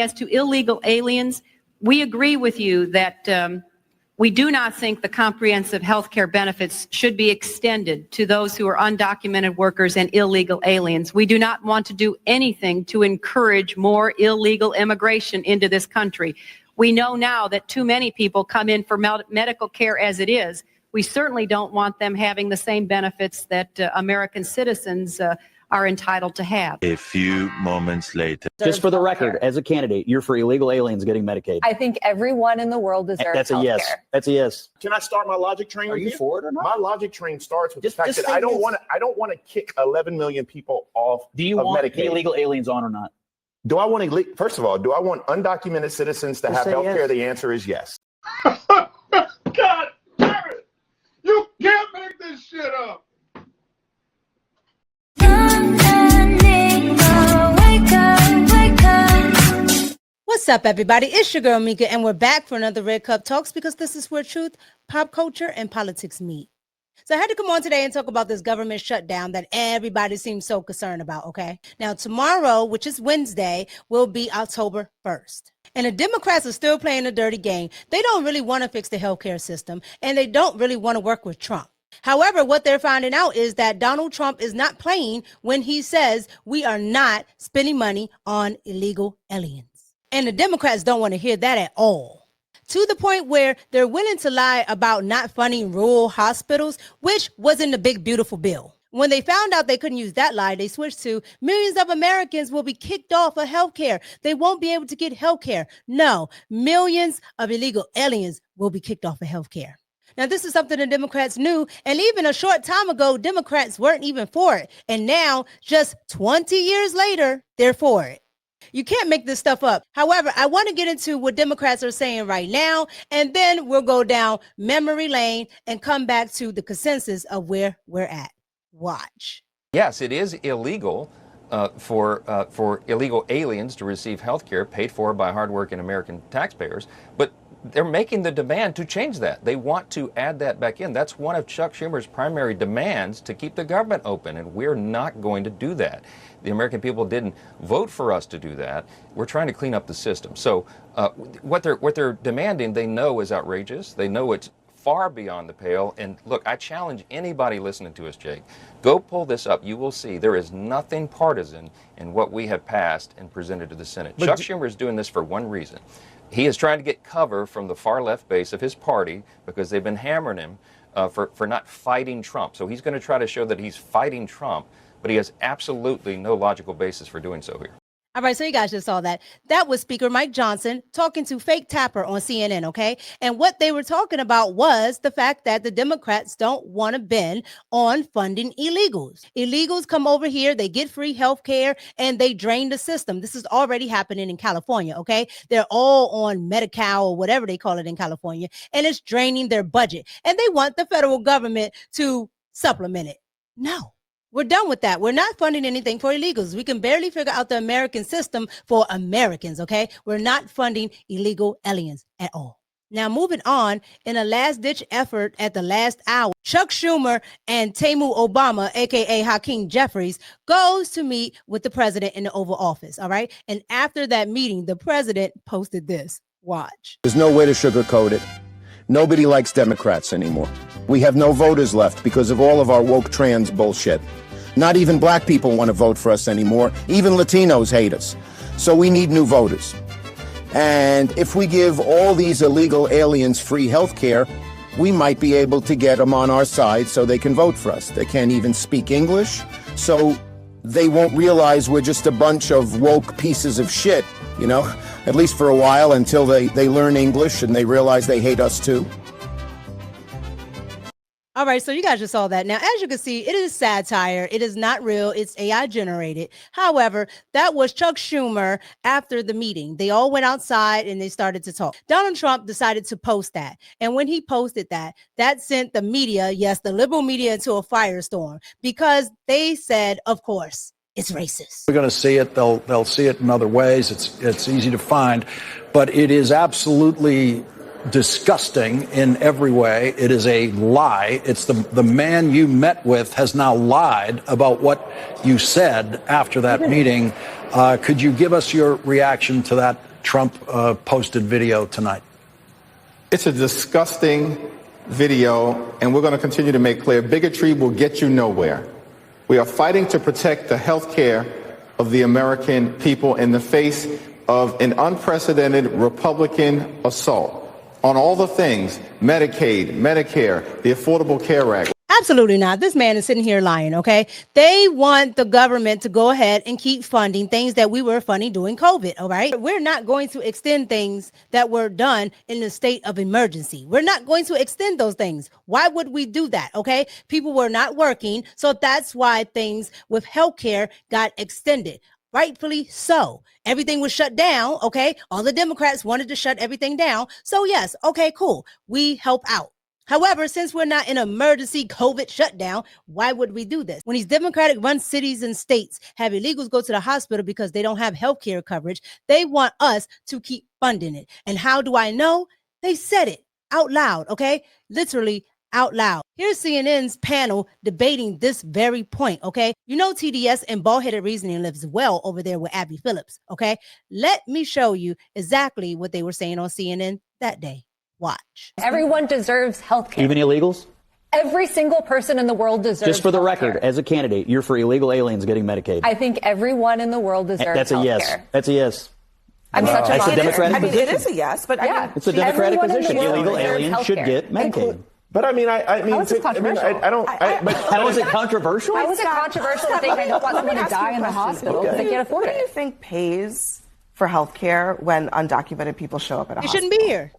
As to illegal aliens, we agree with you that we do not think the comprehensive health care benefits should be extended to those who are undocumented workers and illegal aliens. We do not want to do anything to encourage more illegal immigration into this country. We know now that too many people come in for medical care as it is. We certainly don't want them having the same benefits that American citizens are entitled to have. A few moments later. Just for the record, as a candidate, you're for illegal aliens getting Medicaid. I think everyone in the world deserves That's a yes. healthcare. That's a yes. Can I start my logic train? Are you for it or not? My logic train starts with Just- the fact just that say I don't yes. want to kick 11 million people off Do you of want Medicaid. the illegal aliens on or not? Do I want first of all, do I want undocumented citizens to Just have say health care? yes. The answer is yes. God damn it! You can't make this shit up. What's up, everybody? It's your girl Mika, and we're back for another Red Cup Talks because this is where truth, pop culture, and politics meet. So I had to come on today and talk about this government shutdown that everybody seems so concerned about, okay? Now, tomorrow, which is Wednesday, will be October 1st. And the Democrats are still playing a dirty game. They don't really want to fix the healthcare system, and they don't really want to work with Trump. However, what they're finding out is that Donald Trump is not playing when he says we are not spending money on illegal aliens. And the Democrats don't want to hear that at all. To the point where they're willing to lie about not funding rural hospitals, which was in the big, beautiful bill. When they found out they couldn't use that lie, they switched to millions of Americans will be kicked off of healthcare. They won't be able to get healthcare. No, millions of illegal aliens will be kicked off of healthcare. Now, this is something the Democrats knew, and even a short time ago, Democrats weren't even for it. And now, just 20 years later, they're for it. You can't make this stuff up. However, I want to get into what Democrats are saying right now, and then we'll go down memory lane and come back to the consensus of where we're at. Watch. Yes, it is illegal for illegal aliens to receive health care paid for by hardworking American taxpayers, but they're making the demand to change that. They want to add that back in. That's one of Chuck Schumer's primary demands, to keep the government open, and we're not going to do that. The American people didn't vote for us to do that. We're trying to clean up the system. So what they're demanding, they know is outrageous. They know it's far beyond the pale. And look, I challenge anybody listening to us, Jake, go pull this up. You will see there is nothing partisan in what we have passed and presented to the Senate. Chuck Schumer is doing this for one reason. He is trying to get cover from the far left base of his party because they've been hammering him for not fighting Trump. So he's going to try to show that he's fighting Trump, but he has absolutely no logical basis for doing so here. All right, so you guys just saw that. That was Speaker Mike Johnson talking to Fake Tapper on CNN, okay? And what they were talking about was the fact that the Democrats don't want to bend on funding illegals. Illegals come over here, they get free health care, and they drain the system. This is already happening in California, okay? They're all on Medi-Cal or whatever they call it in California, and it's draining their budget. And they want the federal government to supplement it. No. We're done with that. We're not funding anything for illegals. We can barely figure out the American system for Americans, okay? We're not funding illegal aliens at all. Now, moving on, in a last-ditch effort at the last hour, Chuck Schumer and Temu Obama, a.k.a. Hakeem Jeffries, goes to meet with the president in the Oval Office, all right? And after that meeting, the president posted this. Watch. There's no way to sugarcoat it. Nobody likes Democrats anymore. We have no voters left because of all of our woke trans bullshit. Not even black people want to vote for us anymore. Even Latinos hate us. So we need new voters. And if we give all these illegal aliens free health care, we might be able to get them on our side so they can vote for us. They can't even speak English, so they won't realize we're just a bunch of woke pieces of shit, you know, at least for a while until they learn English and they realize they hate us too. All right, so you guys just saw that. Now, as you can see, it is satire. It is not real. It's AI generated. However, that was Chuck Schumer after the meeting. They all went outside and they started to talk. Donald Trump decided to post that. And when he posted that, that sent the media, yes, the liberal media, into a firestorm because they said, of course, it's racist. We're going to see it. They'll see it in other ways. It's easy to find, but it is absolutely disgusting in every way. It is a lie. It's the man you met with has now lied about what you said after that meeting. Could you give us your reaction to that Trump posted video tonight? It's a disgusting video, and we're going to continue to make clear bigotry will get you nowhere. We are fighting to protect the health care of the American people in the face of an unprecedented Republican assault on all the things, Medicaid, Medicare, the Affordable Care Act. Absolutely not. This man is sitting here lying, okay? They want the government to go ahead and keep funding things that we were funding during COVID, all right? We're not going to extend things that were done in the state of emergency. We're not going to extend those things. Why would we do that, okay? People were not working, so that's why things with healthcare got extended. Rightfully so. Everything was shut down, okay? All the Democrats wanted to shut everything down. So yes, okay, cool. We help out. However, since we're not in emergency COVID shutdown, why would we do this? When these Democratic-run cities and states have illegals go to the hospital because they don't have health care coverage, they want us to keep funding it. And how do I know? They said it out loud, okay? Literally out loud. Here's CNN's panel debating this very point, okay? You know TDS and bald-headed reasoning lives well over there with Abby Phillips, okay? Let me show you exactly what they were saying on CNN that day. Watch. Everyone deserves health care. Even illegals? Every single person in the world deserves Just for the healthcare. record, as a candidate, you're for illegal aliens getting Medicaid. I think everyone in the world deserves That's a healthcare. yes. That's a yes. I'm such a That's a monitor. Democratic position. It is a yes, but I mean, It's a Democratic everyone in the position. world Illegal deserves aliens should healthcare. get Medicaid. But I mean, How is this controversial? But How is it controversial? How is it controversial to think they don't want someone to die in the hospital because they can't afford Who do you it? think pays for health care when undocumented people show up at a They hospital? shouldn't be here.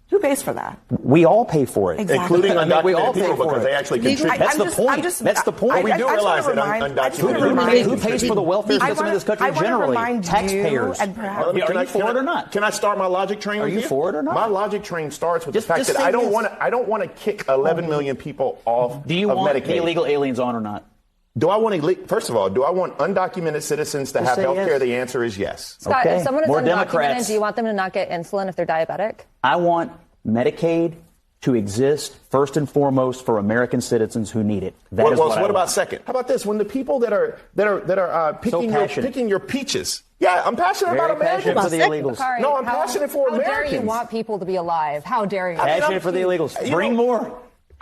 Who pays for that? We all pay for it. Exactly. including I mean, we all undocumented pay people for because it. they actually contribute. That's the point. That's the point. We do realize that undocumented Who pays for the welfare system in this country generally? Taxpayers. Are you for it or not? Can I start my logic train? Are with you for it or not? My logic train starts with Just- the fact just that say I don't yes. want to kick 11 million people off. Do you of want Medicaid. the illegal aliens on or not? Do I want first of all, do I want undocumented citizens to Just have say health care? yes. The answer is yes. Scott, Okay. if someone is More undocumented, Democrats. do you want them to not get insulin if they're diabetic? I want Medicaid to exist first and foremost for American citizens who need it. That is what I what about want. second? How about this? When the people that are picking your peaches. Yeah, I'm passionate Very about Americans. passionate for the illegals. Bakari, No, I'm passionate for How Americans. dare you want people to be alive? How dare you? Passionate for the illegals. Bring more.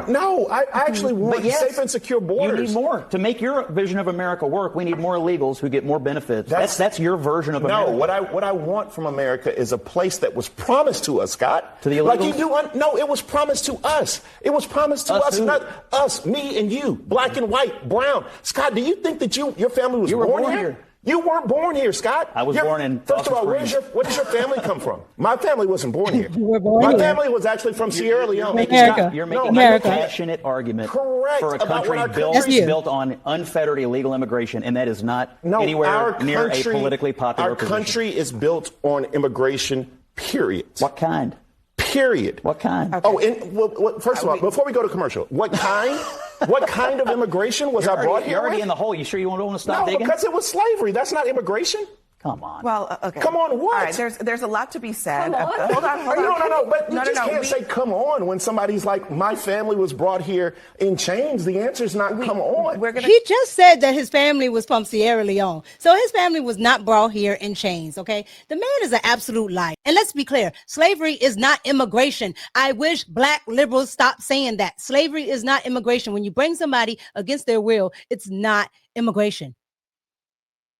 No, I actually want But yes, safe and secure borders. You need more. To make your vision of America work, we need more illegals who get more benefits. That's your version of America. No, what I want from America is a place that was promised to us, Scott. To the illegals? Like you do. No, it was promised to us. It was promised to us, who? not us, me and you, black and white, brown. Scott, do you think that your family was You were born born here? here. You weren't born here, Scott. I was born in First of all, Boston Springs. where does your family come from? My family wasn't born here. You were born My here. family was actually from Sierra Leone. America. You're making America. a passionate argument Correct. for a About country what our built, That's you. built on unfettered illegal immigration, and that is not No, anywhere our near country, a politically popular Our position. country is built on immigration, period. What kind? Period. What kind? Oh, first of all, before we go to commercial, what kind? What kind of immigration was I brought here? You're already with? in the hole. You sure you don't want to stop No, digging? because it was slavery. That's not immigration. Come on. Well, okay. Come on, what? All right, there's a lot to be said. Come on. Hold on. No. But you just can't say "come on" when somebody's like, "My family was brought here in chains." The answer is not "come on." He just said that his family was from Sierra Leone. So his family was not brought here in chains, okay? The man is an absolute liar. And let's be clear, slavery is not immigration. I wish black liberals stopped saying that. Slavery is not immigration. When you bring somebody against their will, it's not immigration.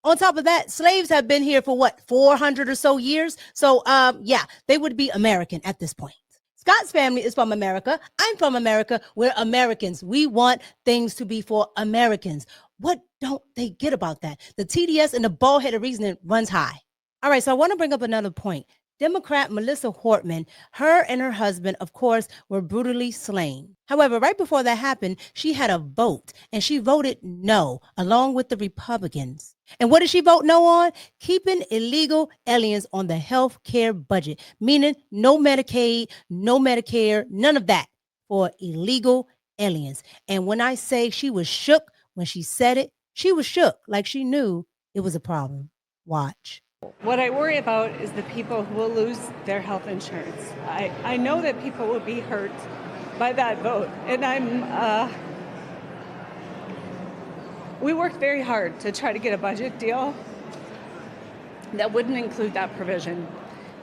On top of that, slaves have been here for 400 or so years. So, yeah, they would be American at this point. Scott's family is from America. I'm from America. We're Americans. We want things to be for Americans. What don't they get about that? The TDS and the bald-headed reasoning runs high. All right, so I want to bring up another point. Democrat Melissa Hortman, her and her husband, of course, were brutally slain. However, right before that happened, she had a vote, and she voted no, along with the Republicans. And what did she vote no on? Keeping illegal aliens on the health care budget, meaning no Medicaid, no Medicare, none of that for illegal aliens. And when I say she was shook when she said it, she was shook like she knew it was a problem. Watch. What I worry about is the people who will lose their health insurance. I know that people will be hurt by that vote, and we worked very hard to try to get a budget deal, that wouldn't include that provision.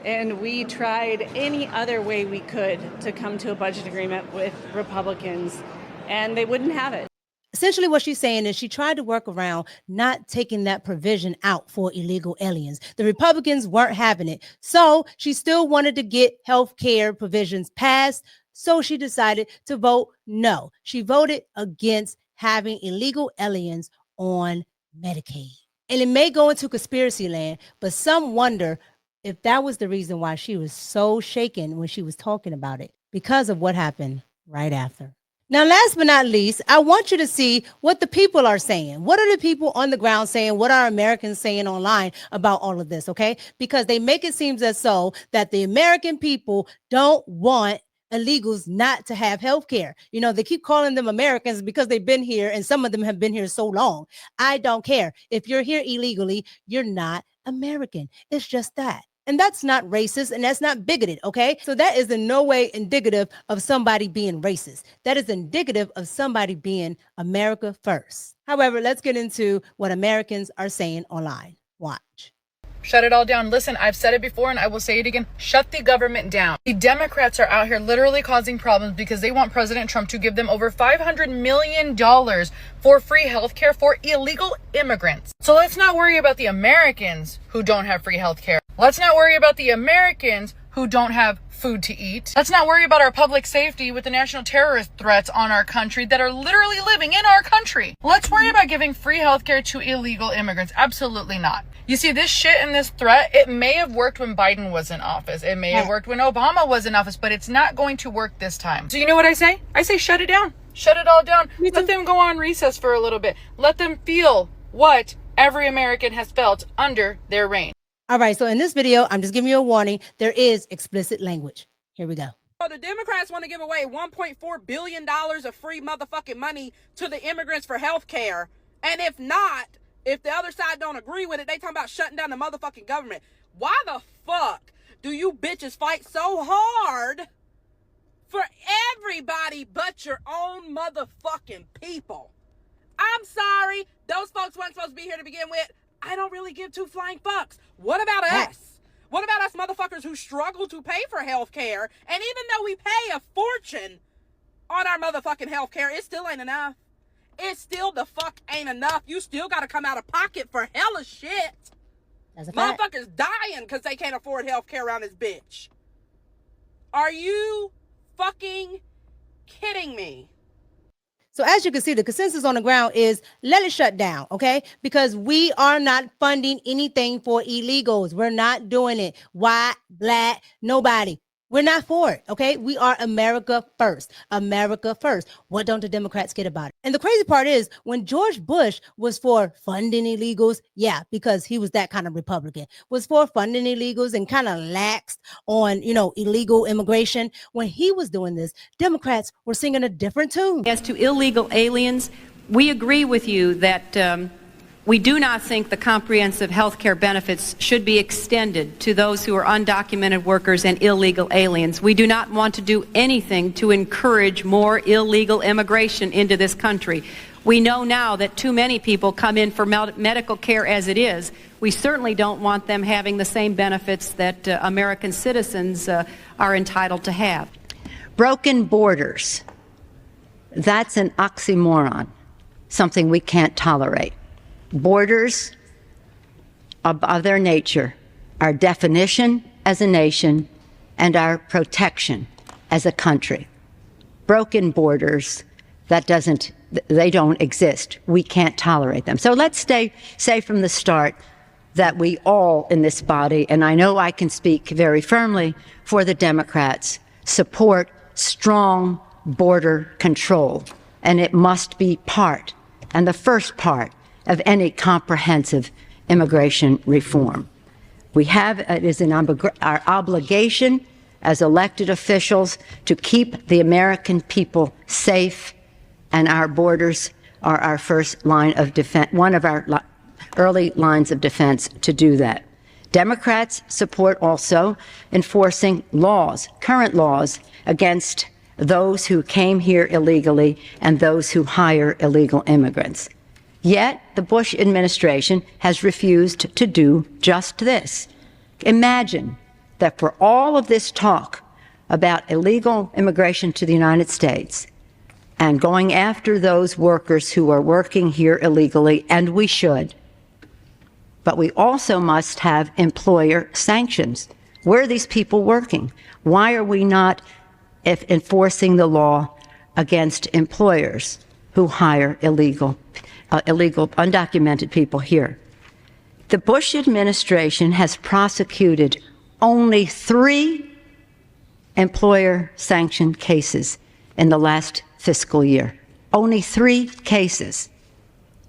And we tried any other way we could to come to a budget agreement with Republicans, and they wouldn't have it. Essentially what she's saying is she tried to work around not taking that provision out for illegal aliens. The Republicans weren't having it. So she still wanted to get health care provisions passed. So she decided to vote no. She voted against having illegal aliens on Medicaid. And it may go into conspiracy land, but some wonder if that was the reason why she was so shaken when she was talking about it, because of what happened right after. Now, last but not least, I want you to see what the people are saying. What are the people on the ground saying? What are Americans saying online about all of this, okay? Because they make it seem as though that the American people don't want illegals not to have health care. You know, they keep calling them Americans because they've been here, and some of them have been here so long. I don't care. If you're here illegally, you're not American. It's just that. And that's not racist, and that's not bigoted, okay? So that is in no way indicative of somebody being racist. That is indicative of somebody being America first. However, let's get into what Americans are saying online. Watch. Shut it all down. Listen, I've said it before and I will say it again. Shut the government down. The Democrats are out here literally causing problems because they want President Trump to give them over $500 million for free healthcare for illegal immigrants. So let's not worry about the Americans who don't have free healthcare. Let's not worry about the Americans who don't have food to eat. Let's not worry about our public safety with the national terrorist threats on our country that are literally living in our country. Let's worry about giving free healthcare to illegal immigrants. Absolutely not. You see, this shit and this threat, it may have worked when Biden was in office. It may have worked when Obama was in office, but it's not going to work this time. So you know what I say? I say shut it down. Shut it all down. Let them go on recess for a little bit. Let them feel what every American has felt under their reign. All right, so in this video, I'm just giving you a warning. There is explicit language. Here we go. So the Democrats want to give away $1.4 billion of free motherfucking money to the immigrants for health care. And if not, if the other side don't agree with it, they talking about shutting down the motherfucking government. Why the fuck do you bitches fight so hard for everybody but your own motherfucking people? I'm sorry. Those folks weren't supposed to be here to begin with. I don't really give two flying fucks. What about us? What about us motherfuckers who struggle to pay for health care? And even though we pay a fortune on our motherfucking health care, it still ain't enough. It still the fuck ain't enough. You still got to come out of pocket for hella shit. Motherfuckers dying because they can't afford health care around this bitch. Are you fucking kidding me? So as you can see, the consensus on the ground is let it shut down, okay? Because we are not funding anything for illegals. We're not doing it. White, black, nobody. We're not for it, okay? We are America first. America first. What don't the Democrats get about it? And the crazy part is when George Bush was for funding illegals, yeah, because he was that kind of Republican, was for funding illegals and kind of laxed on, you know, illegal immigration. When he was doing this, Democrats were singing a different tune. As to illegal aliens, we agree with you that we do not think the comprehensive health care benefits should be extended to those who are undocumented workers and illegal aliens. We do not want to do anything to encourage more illegal immigration into this country. We know now that too many people come in for medical care as it is. We certainly don't want them having the same benefits that American citizens are entitled to have. Broken borders. That's an oxymoron, something we can't tolerate. Borders of their nature, our definition as a nation and our protection as a country. Broken borders, they don't exist. We can't tolerate them. So let's say from the start that we all in this body, and I know I can speak very firmly for the Democrats, support strong border control. And it must be part, and the first part, of any comprehensive immigration reform. It is our obligation as elected officials to keep the American people safe, and our borders are our first line of defense, one of our early lines of defense to do that. Democrats support also enforcing laws, current laws, against those who came here illegally and those who hire illegal immigrants. Yet the Bush administration has refused to do just this. Imagine that for all of this talk about illegal immigration to the United States and going after those workers who are working here illegally, and we should, but we also must have employer sanctions. Where are these people working? Why are we not enforcing the law against employers who hire illegal, undocumented people here? The Bush administration has prosecuted only 3 employer-sanctioned cases in the last fiscal year. Only 3 cases.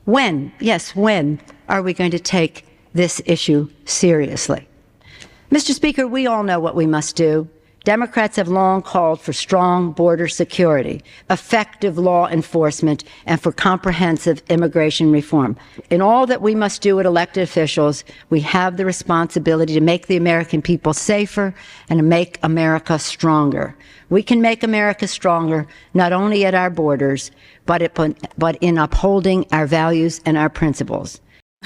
When, yes, when are we going to take this issue seriously? Mr. Speaker, we all know what we must do. Democrats have long called for strong border security, effective law enforcement, and for comprehensive immigration reform. In all that we must do as elected officials, we have the responsibility to make the American people safer and to make America stronger. We can make America stronger not only at our borders, but in upholding our values and our principles.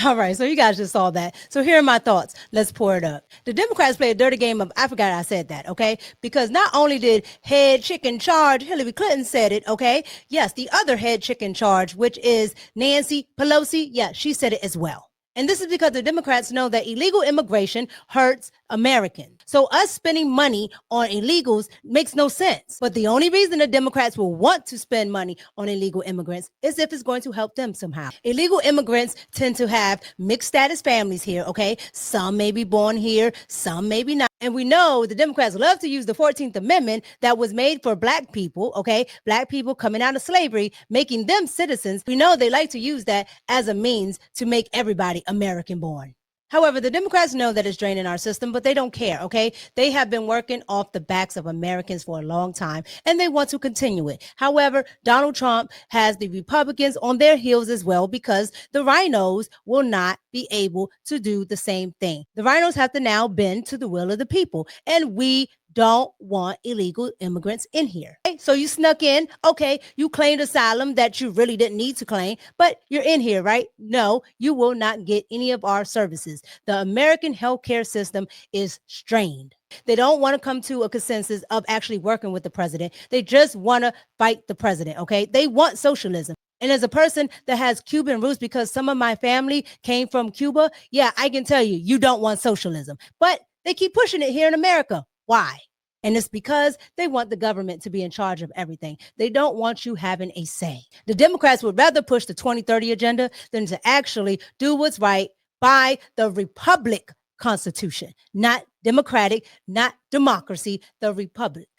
All right, so you guys just saw that. So here are my thoughts. Let's pour it up. The Democrats play a dirty game of, I forgot I said that, okay? Because not only did head chick in charge, Hillary Clinton said it, okay? Yes, the other head chick in charge, which is Nancy Pelosi, yeah, she said it as well. And this is because the Democrats know that illegal immigration hurts Americans. So us spending money on illegals makes no sense. But the only reason the Democrats will want to spend money on illegal immigrants is if it's going to help them somehow. Illegal immigrants tend to have mixed status families here, okay? Some may be born here, some maybe not. And we know the Democrats love to use the 14th Amendment that was made for black people, okay? Black people coming out of slavery, making them citizens. We know they like to use that as a means to make everybody American born. However, the Democrats know that it's draining our system, but they don't care, okay? They have been working off the backs of Americans for a long time, and they want to continue it. However, Donald Trump has the Republicans on their heels as well because the rhinos will not be able to do the same thing. The rhinos have to now bend to the will of the people, and we don't want illegal immigrants in here. Okay, so you snuck in. Okay, you claimed asylum that you really didn't need to claim, but you're in here, right? No, you will not get any of our services. The American healthcare system is strained. They don't want to come to a consensus of actually working with the president. They just want to fight the president, okay? They want socialism. And as a person that has Cuban roots, because some of my family came from Cuba, yeah, I can tell you, you don't want socialism. But they keep pushing it here in America. Why? And it's because they want the government to be in charge of everything. They don't want you having a say. The Democrats would rather push the 2030 agenda than to actually do what's right by the Republic Constitution, not democratic, not democracy, the Republic.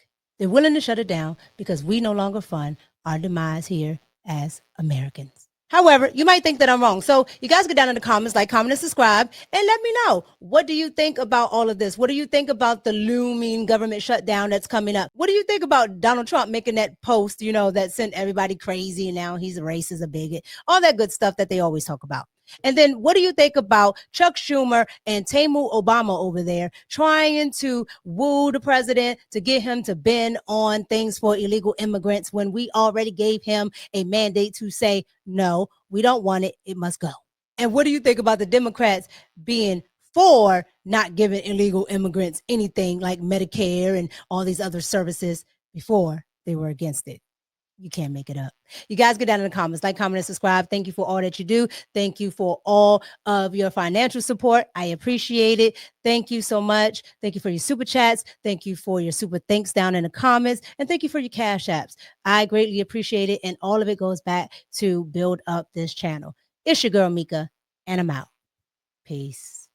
They're willing to shut it down because we no longer fund our demise here as Americans. However, you might think that I'm wrong. So you guys get down in the comments, like, comment, and subscribe, and let me know. What do you think about all of this? What do you think about the looming government shutdown that's coming up? What do you think about Donald Trump making that post, you know, that sent everybody crazy and now he's a racist, a bigot, all that good stuff that they always talk about? And then what do you think about Chuck Schumer and Tamu Obama over there trying to woo the president to get him to bend on things for illegal immigrants when we already gave him a mandate to say, no, we don't want it. It must go. And what do you think about the Democrats being for not giving illegal immigrants anything like Medicare and all these other services before they were against it? You can't make it up. You guys get down in the comments, like, comment, and subscribe. Thank you for all that you do. Thank you for all of your financial support. I appreciate it. Thank you so much. Thank you for your super chats. Thank you for your super thanks down in the comments. And thank you for your cash apps. I greatly appreciate it. And all of it goes back to build up this channel. It's your girl, Mika, and I'm out. Peace.